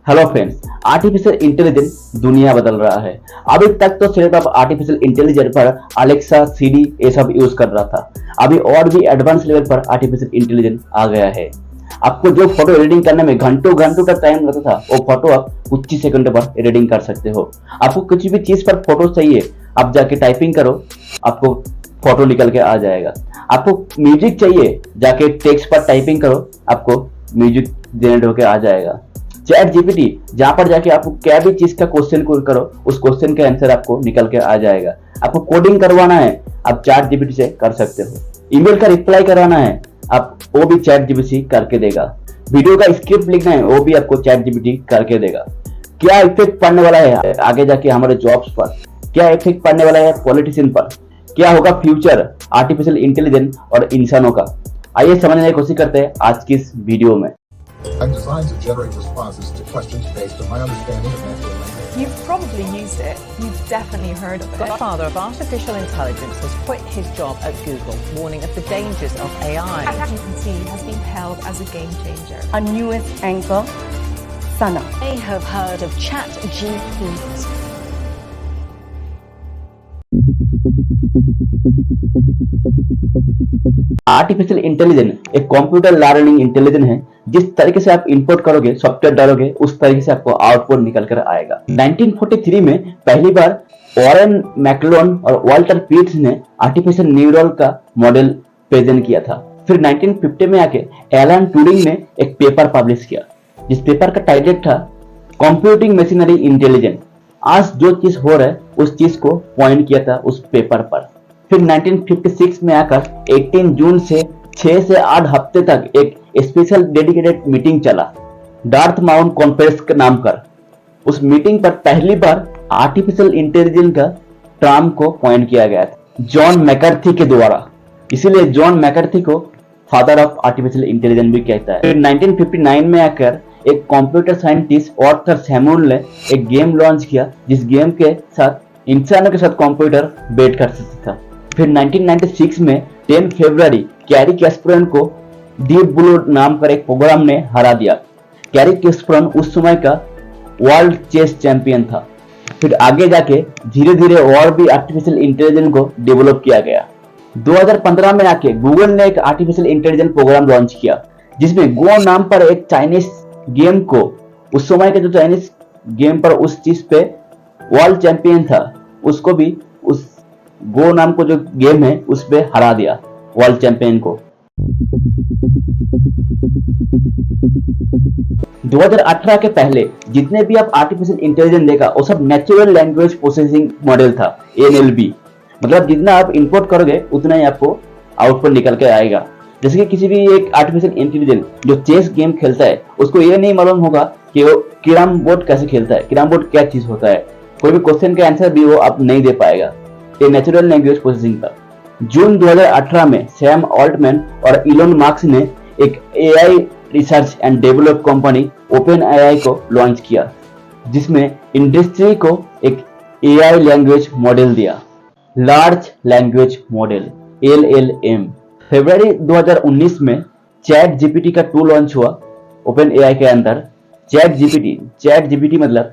Hello friends, artificial intelligence दुनिया बदल रहा है। अभी तक तो सिर्फ आप आर्टिफिशियल इंटेलिजेंस पर अलेक्सा, सीरी ये सब यूज कर रहा था। अभी और भी एडवांस लेवल पर आर्टिफिशियल इंटेलिजेंस आ गया है। आपको जो फोटो एडिटिंग करने में घंटों घंटों का टाइम लगता था, वो फोटो आप कुछ ही सेकंड पर एडिटिंग कर सकते हो। आपको कुछ भी चीज पर फोटो चाहिए, आप जाके टाइपिंग करो, आपको फोटो निकल के आ जाएगा। आपको म्यूजिक चाहिए, जाके टेक्स्ट पर टाइपिंग करो, आपको म्यूजिक जनरेट होके आ जाएगा। चैट जीपीटी, जहां पर जाके आपको क्या भी चीज का क्वेश्चन करो, उस क्वेश्चन का आंसर आपको निकल के आ जाएगा। आपको कोडिंग करवाना है, आप चैट जीपीटी से कर सकते हो। ईमेल का रिप्लाई कराना है, आप वो भी चैट जीपीटी करके देगा। वीडियो का स्क्रिप्ट लिखना है, वो भी आपको चैट जीपीटी करके देगा। क्या इफेक्ट पड़ने वाला है आगे जाके हमारे जॉब्स पर, क्या इफेक्ट पड़ने वाला है पॉलिटिशियन पर, क्या होगा फ्यूचर आर्टिफिशियल इंटेलिजेंस और इंसानों का, आइए समझने की कोशिश करते हैं आज की इस वीडियो में। I'm designed to generate responses to questions based on my understanding of natural language. You've probably used it. You've definitely heard of it. The father of artificial intelligence has quit his job at Google, warning of the dangers of AI. ChatGPT has been hailed as a game changer. Our newest anchor, Sana. You may have heard of ChatGPT. Artificial intelligence एक computer learning intelligence है। जिस तरीके से आप input करोगे, software डालोगे, उस तरीके से आपको आउटपुट निकल कर आएगा। 1943 में पहली बार वॉरेन मैकलोन और वाल्टर पीट्स ने आर्टिफिशियल न्यूरल का मॉडल प्रेजेंट किया था। फिर 1950 में आके एलन ट्यूरिंग ने एक पेपर पब्लिश किया, जिस पेपर का टाइटल था कंप्यूटिंग मशीनरी इंटेलिजेंस। आज जो चीज हो रहा है उस चीज को पॉइंट किया था उस पेपर पर। फिर 1956 में आकर 18 जून से 6 से 8 हफ्ते तक एक स्पेशल डेडिकेटेड मीटिंग चला, डार्थ माउंट कॉन्फ्रेंस के नाम कर। उस मीटिंग पर पहली बार आर्टिफिशियल इंटेलिजेंस का टर्म को पॉइंट किया गया था जॉन मैकर्थी के द्वारा। इसीलिए जॉन मैकर्थी को फादर ऑफ आर्टिफिशियल इंटेलिजेंस भी कहता है। फिर 1959 में आकर एक कंप्यूटर साइंटिस्ट ऑर्थर सैमुअल ने एक गेम लॉन्च किया, जिस गेम के साथ इंसानों के साथ कंप्यूटर बैठ कर सकता था। फिर 1996 में 10 फरवरी कैरी कैस्परन को डीप ब्लू नाम का एक प्रोग्राम ने हरा दिया। कैरी कैस्परन उस समय का वर्ल्ड चेस चैंपियन था। फिर आगे जाके धीरे धीरे और भी आर्टिफिशियल इंटेलिजेंस को डेवलप किया गया। 2015 में आके गूगल ने एक आर्टिफिशियल इंटेलिजेंस प्रोग्राम लॉन्च किया, जिसमें गो नाम पर एक चाइनीज गेम को, उस समय के जो चाइनीज गेम पर उस चीज पे वर्ल्ड चैंपियन था, उसको भी उस गो नाम को जो गेम है उस पे हरा दिया वर्ल्ड चैंपियन को। 2018 के पहले जितने भी आप आर्टिफिशियल इंटेलिजेंस देखा, वो सब नेचुरल लैंग्वेज प्रोसेसिंग मॉडल था, NLP। मतलब जितना आप इनपुट करोगे उतना ही आपको आउटपुट निकल के आएगा। जैसे कि किसी भी एक आर्टिफिशियल इंटेलिजेंस जो चेस गेम खेलता है, उसको ये नहीं मालूम होगा कि वो कैरम बोर्ड कैसे खेलता है, कैरम बोर्ड क्या चीज होता है। कोई भी क्वेश्चन का आंसर भी वो आप नहीं दे पाएगा। ये नेचुरल लैंग्वेज प्रोसेसिंग था। जून 2018 में सैम ऑल्टमैन और इलोन मास्क ने एक AI research and develop company open AI को लॉन्च किया, जिसमें इंडस्ट्री को एक AI लैंग्वेज मॉडल दिया, लार्ज लैंग्वेज मॉडल LLM। फरवरी 2019 में चैट जीपीटी का 2 लॉन्च हुआ ओपन AI के अंदर। चैट जीपीटी मतलब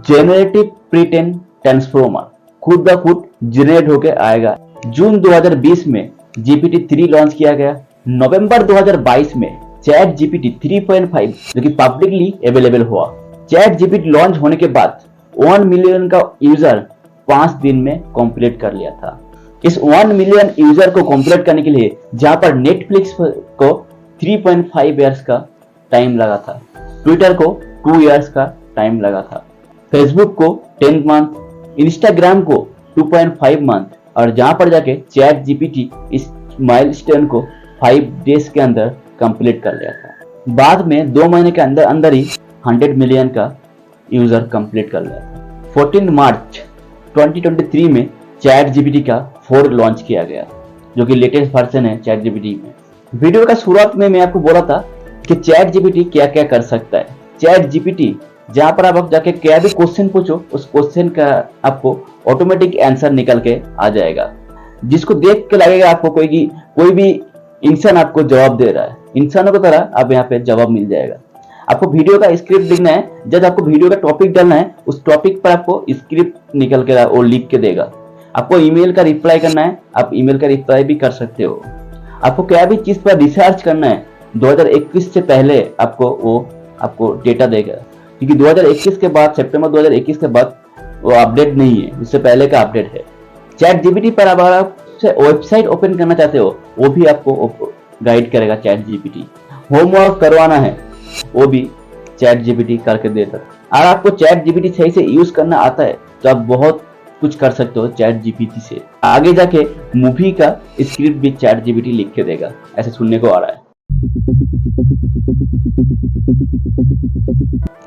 जेनरेटिव प्री-ट्रेन ट्रांसफॉर्मर, खुद ब खुद जनरेट होके आएगा। जून 2020 में GPT 3 लॉन्च किया गया। नवंबर 2022 में चैट GPT 3.5 जो कि पब्लिकली अवेलेबल हुआ। चैट GPT लॉन्च होने के बाद 1 मिलियन का यूजर 5 दिन में कंप्लीट कर लिया था। इस 1 मिलियन यूजर को कंप्लीट करने के लिए जहां पर नेटफ्लिक्स को 3.5 इयर्स का टाइम लगा था, ट्विटर को 2 इयर्स का टाइम लगा था, फेसबुक को 10 मंथ, इंस्टाग्राम को 2.5 मंथ, और जहां पर जाके चैट जीपीटी इस माइलस्टोन को 5 डेज के अंदर कंप्लीट कर लिया था। बाद में 2 महीने के अंदर अंदर ही 100 मिलियन का यूजर कंप्लीट कर लिया था। 14 मार्च 2023 में चैट जीपीटी का 4 लॉन्च किया गया, जो कि लेटेस्ट वर्जन है चैट जीपीटी में। वीडियो का शुरुआत में मैं आपको बोला था कि चैट जीपीटी क्या क्या कर सकता है। चैट जीपीटी जहां पर आप जाके क्या भी क्वेश्चन पूछो, उस क्वेश्चन का आपको ऑटोमेटिक आंसर निकल के आ जाएगा, जिसको देख के लगेगा आपको कोई भी इंसान आपको जवाब दे रहा है। इंसानों की तरह आप यहाँ पे जवाब मिल जाएगा। आपको वीडियो का स्क्रिप्ट लिखना है, जब आपको वीडियो का टॉपिक डालना है उस टॉपिक पर आपको स्क्रिप्ट निकल के वो लिख के देगा। आपको ईमेल का रिप्लाई करना है, आप ईमेल का रिप्लाई भी कर सकते हो। आपको क्या भी चीज पर रिसर्च करना है 2021 से पहले आपको डेटा देगा, क्योंकि 2021 के बाद, सितंबर 2021 के बाद वो अपडेट नहीं है, उससे पहले का अपडेट है। चैट जीपीटी पर अगर आप वेबसाइट ओपन करना चाहते हो वो भी आपको गाइड करेगा चैट जीपीटी। होमवर्क करवाना है वो भी चैट जीपीटी करके देता है। अगर आपको चैट जीपीटी सही से यूज करना आता है तो आप बहुत कुछ कर सकते हो चैट जीपीटी से। आगे जाके मूवी का स्क्रिप्ट भी चैट जीपीटी लिख के देगा, ऐसे सुनने को आ रहा है।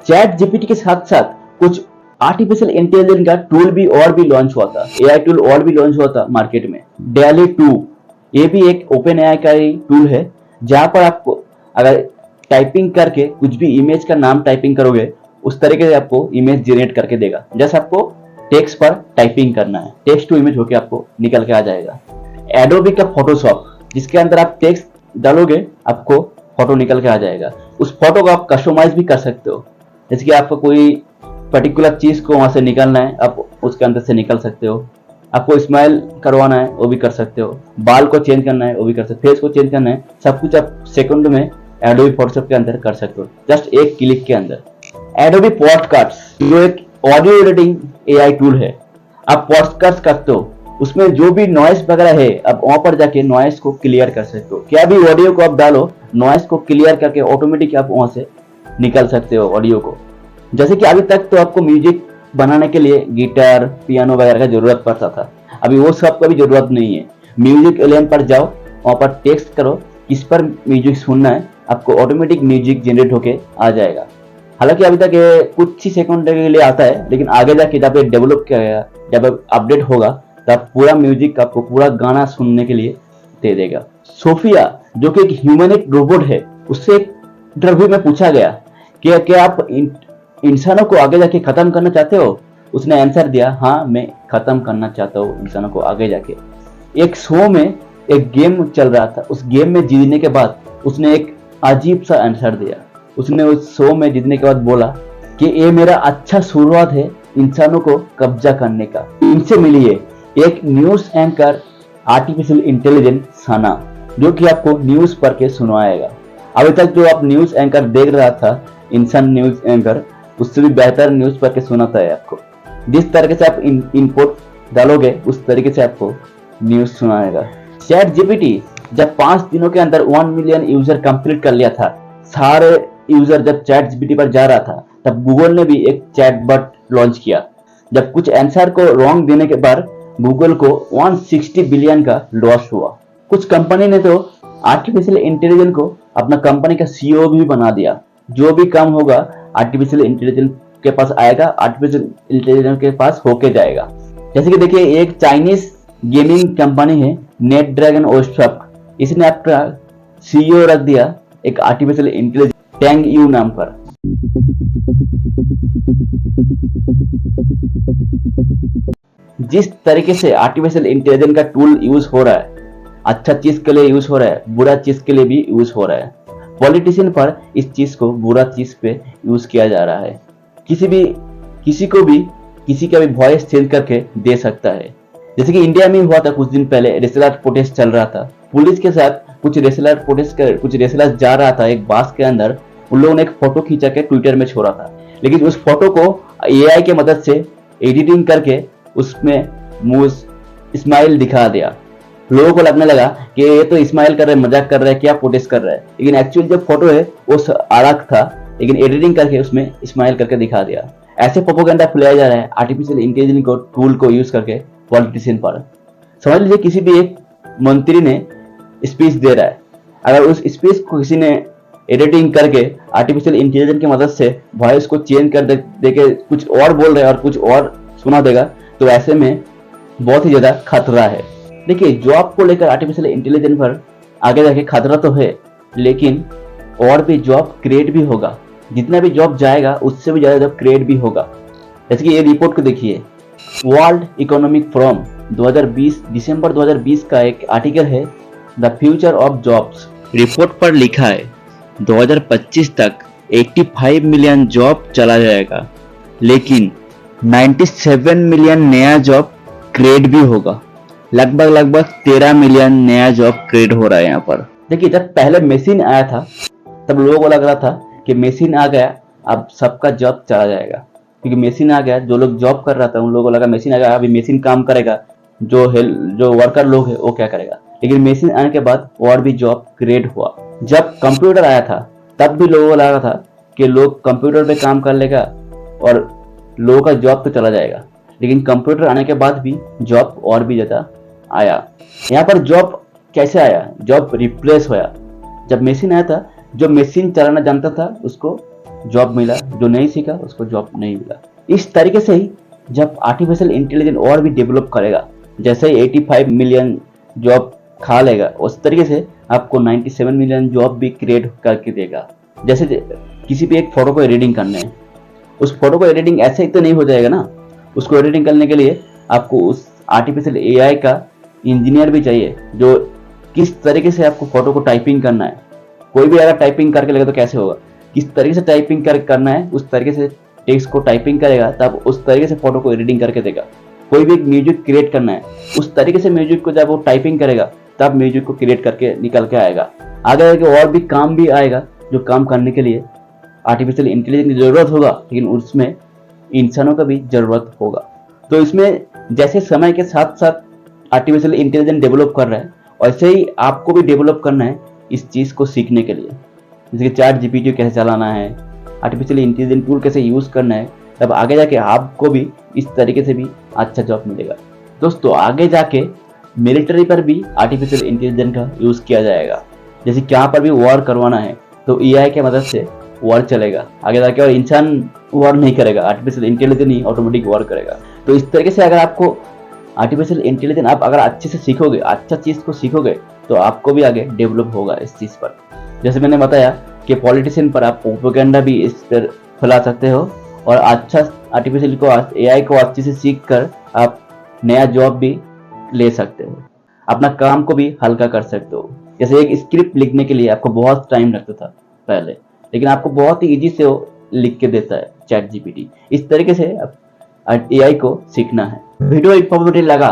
चैट जीपीटी के साथ साथ कुछ आर्टिफिशियल इंटेलिजेंस का टूल भी और भी लॉन्च हुआ था, एआई टूल और भी लॉन्च हुआ था मार्केट में। DALL-E 2 ये भी एक ओपन एआई का ही टूल है, जहां पर आपको अगर टाइपिंग करके कुछ भी इमेज का नाम टाइपिंग करोगे उस तरीके से आपको इमेज जनरेट करके देगा। जैसे आपको टेक्स्ट पर टाइपिंग करना है, टेक्स्ट टू इमेज होके आपको निकल के आ जाएगा। एडोबी का फोटोशॉप, जिसके अंदर आप टेक्स्ट डालोगे आपको फोटो निकल के आ जाएगा। उस फोटो को आप कस्टमाइज भी कर सकते हो, जैसे कि आपको कोई पर्टिकुलर चीज को वहां से निकालना है, आप उसके अंदर से निकल सकते हो। आपको स्माइल करवाना है वो भी कर सकते हो, बाल को चेंज करना है वो भी कर सकते हो, फेस को चेंज करना है, सब कुछ आप सेकंड में एडोबी फोटोशॉप के अंदर कर सकते हो, जस्ट एक क्लिक के अंदर। एडोबी पॉडकास्ट जो एक ऑडियो एडिटिंग एआई टूल है, आप पॉडकास्ट करते हो, उसमें जो भी नॉइस वगैरह है आप वहां पर जाके नॉइस को क्लियर कर सकते हो। क्या भी ऑडियो को आप डालो, नॉइस को क्लियर करके ऑटोमेटिक आप वहां से निकल सकते हो ऑडियो को। जैसे कि अभी तक तो आपको म्यूजिक बनाने के लिए गिटार, पियानो वगैरह का जरूरत पड़ता था, अभी वो सब का भी जरूरत नहीं है। म्यूजिक एलियन पर जाओ, वहां पर टेक्स्ट करो किस पर म्यूजिक सुनना है, आपको ऑटोमेटिक म्यूजिक जनरेट होके आ जाएगा। हालांकि अभी तक ये कुछ ही सेकंड के लिए आता है, लेकिन आगे जाके जब ये डेवलप किया गया, जब अपडेट होगा तब पूरा म्यूजिक आपको पूरा गाना सुनने के लिए दे देगा। सोफिया जो कि एक ह्यूमैनिक रोबोट है, उससे एक इंटरव्यू में पूछा गया कि क्या आप इंसानों को आगे जाके खत्म करना चाहते हो? उसने आंसर दिया, हाँ मैं खत्म करना चाहता हूँ इंसानों को आगे जाके। एक शो में एक गेम चल रहा था, उस गेम में जीतने के बाद उसने एक अजीब सा आंसर दिया। उसने उस शो में जीतने के बाद बोला कि ये मेरा अच्छा शुरुआत है इंसानों को कब्जा करने का। इनसे मिलिए एक न्यूज एंकर आर्टिफिशियल इंटेलिजेंस सना, जो कि आपको न्यूज पढ़ के सुनाएगा। अभी तक जो आप न्यूज एंकर देख रहा था, इंसान न्यूज एंकर, उससे भी बेहतर न्यूज पढ़ के सुनाता है आपको। जिस तरीके से आप इनपुट डालोगे उस तरीके से आपको न्यूज सुनाएगा। चैट जीपीटी जब 5 दिनों के अंदर 1 मिलियन यूजर कंप्लीट कर लिया था, सारे यूजर जब चैट जीपीटी पर जा रहा था, तब गूगल ने भी एक चैटबॉट लॉन्च किया। जब कुछ आंसर को रॉन्ग देने के बाद गूगल को 160 बिलियन का लॉस हुआ। कुछ कंपनी ने तो आर्टिफिशियल इंटेलिजेंस को अपना कंपनी का सीईओ भी बना दिया। जो भी काम होगा आर्टिफिशियल इंटेलिजेंस के पास आएगा, आर्टिफिशियल इंटेलिजेंस के पास होके जाएगा। जैसे कि देखिए एक चाइनीज गेमिंग कंपनी है नेट ड्रैगन ओस्टॉक, इसने अपना सीईओ रख दिया एक आर्टिफिशियल इंटेलिजेंस टैंग यू नाम पर। जिस तरीके से आर्टिफिशियल इंटेलिजेंस का टूल यूज हो रहा है, अच्छा चीज के लिए यूज हो रहा है, बुरा चीज के लिए भी यूज हो रहा है। पॉलिटिशियन पर इस चीज को बुरा चीज पे यूज किया जा रहा है। किसी का भी वॉइस चेंज करके दे सकता है। जैसे कि इंडिया में हुआ था कुछ दिन पहले, रेसलर प्रोटेस्ट चल रहा था, पुलिस के साथ कुछ रेसलर जा रहा था एक बस के अंदर, उन लोगों ने एक फोटो खींचा के ट्विटर में छोड़ा था, लेकिन उस फोटो को एआई के मदद से एडिटिंग करके उसमें मुंह स्माइल दिखा दिया। लोगों को लगने लगा कि ये तो स्माइल कर रहे हैं, मजाक कर रहे हैं, क्या प्रोटेस्ट कर रहा है, लेकिन एक्चुअली जो फोटो है वो अलग था, लेकिन एडिटिंग करके उसमें स्माइल करके दिखा दिया। ऐसे प्रोपेगेंडा फैलाया जा रहा है आर्टिफिशियल इंटेलिजेंस को टूल को यूज करके पॉलिटिशियन पर। समझ लीजिए किसी भी एक मंत्री ने स्पीच दे रहा है, अगर उस स्पीच को किसी ने एडिटिंग करके आर्टिफिशियल इंटेलिजेंस की मदद से वॉइस को चेंज कर दे के कुछ और बोल रहे हैं और कुछ और सुना देगा, तो ऐसे में बहुत ही ज्यादा खतरा है। देखिए जॉब को लेकर आर्टिफिशियल इंटेलिजेंस पर आगे जाके खतरा तो है, लेकिन और भी जॉब क्रिएट भी होगा। जितना भी जॉब जाएगा उससे भी ज्यादा जॉब क्रिएट भी होगा। जैसे कि ये रिपोर्ट को देखिए, वर्ल्ड इकोनॉमिक फोरम 2020 दिसंबर 2020 का एक आर्टिकल है, the future of jobs. Report पर लिखा है 2025 तक 85 मिलियन जॉब चला जाएगा, लेकिन 97 मिलियन नया जॉब क्रिएट भी होगा। लगभग 13 मिलियन नया जॉब क्रिएट हो रहा है यहाँ पर। देखिए, जब पहले मशीन आया था तब लोगों को लग रहा था कि मशीन आ गया अब सबका जॉब चला जाएगा, क्योंकि मशीन आ गया। जो लोग जॉब कर रहा था उन लोगों को लगा मशीन आ गया, अभी मशीन काम करेगा, जो वर्कर लोग है वो क्या करेगा। लेकिन मशीन आने के बाद और भी जॉब क्रिएट हुआ। जब कंप्यूटर आया था तब भी लोगों को लगा था कि लोग कंप्यूटर पे काम कर लेगा और लोगों का जॉब तो चला जाएगा, लेकिन कंप्यूटर आने के बाद भी जॉब और भी ज्यादा आया। यहाँ पर जॉब कैसे आया, जॉब रिप्लेस हुआ। जब मशीन आया था, जो मशीन चलाना जानता था उसको जॉब मिला, जो नहीं सीखा उसको जॉब नहीं मिला। इस तरीके से ही जब आर्टिफिशियल इंटेलिजेंस और भी डेवलप करेगा, जैसे 85 मिलियन जॉब खा लेगा, उस तरीके से आपको 97 मिलियन जॉब भी क्रिएट करके देगा। जैसे किसी भी एक फोटो को एडिटिंग करना है, उस फोटो को एडिटिंग ऐसे ही तो नहीं हो जाएगा ना। उसको एडिटिंग करने के लिए आपको उस आर्टिफिशियल एआई का इंजीनियर भी चाहिए, जो किस तरीके से आपको फोटो को टाइपिंग करना है। कोई भी अगर टाइपिंग करके लेगा तो कैसे होगा, किस तरीके से टाइपिंग करना है उस तरीके से टेक्स्ट को टाइपिंग करेगा, तब उस तरीके से फोटो को एडिटिंग करके देगा। कोई भी एक म्यूजिक क्रिएट करना है, उस तरीके से म्यूजिक को जब वो टाइपिंग करेगा तब म्यूजिक को क्रिएट करके निकल के आएगा। आगे जाके और भी काम भी आएगा, जो काम करने के लिए आर्टिफिशियल इंटेलिजेंस की जरूरत होगा, लेकिन उसमें इंसानों का भी जरूरत होगा। तो इसमें जैसे समय के साथ साथ आर्टिफिशियल इंटेलिजेंस डेवलप कर रहा है, वैसे ही आपको भी डेवलप करना है इस चीज को सीखने के लिए। जैसे कि चैट जीपीटी कैसे चलाना है, आर्टिफिशियल इंटेलिजेंस टूल कैसे यूज करना है, तब आगे जाके आपको भी इस तरीके से भी अच्छा जॉब मिलेगा। दोस्तों, आगे जाके मिलिट्री पर भी आर्टिफिशियल इंटेलिजेंस का यूज किया जाएगा। जैसे कि यहाँ पर भी वॉर करवाना है तो एआई के मदद से वॉर चलेगा आगे जाके, और इंसान वॉर नहीं करेगा, आर्टिफिशियल इंटेलिजेंस ही ऑटोमेटिक वॉर करेगा। तो इस तरीके से अगर आपको आर्टिफिशियल इंटेलिजेंस आप अगर अच्छे से सीखोगे, अच्छा चीज को सीखोगे, तो आपको भी आगे डेवलप होगा इस चीज पर। जैसे मैंने बताया कि पॉलिटिशियन पर आप प्रोपेगेंडा भी इस पर फैला सकते हो, और अच्छा आर्टिफिशियल को एआई को अच्छे से सीख कर आप नया जॉब भी ले सकते हो, अपना काम को भी हल्का कर सकते हो। जैसे एक स्क्रिप्ट लिखने के लिए आपको बहुत टाइम लगता था पहले, लेकिन आपको बहुत ही इजी से वो लिख के देता है चैट जीपीटी। इस तरीके से एआई को सीखना है। वीडियो इंफॉर्मेटिव लगा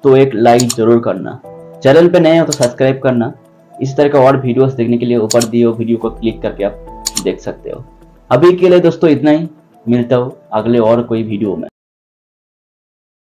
तो एक लाइक जरूर करना, चैनल पे नए हो तो सब्सक्राइब करना। इस तरह का और वीडियोस देखने के लिए ऊपर दिए वीडियो को क्लिक करके आप देख सकते हो। अभी के लिए दोस्तों इतना ही, मिलता हूँ अगले और कोई वीडियो में।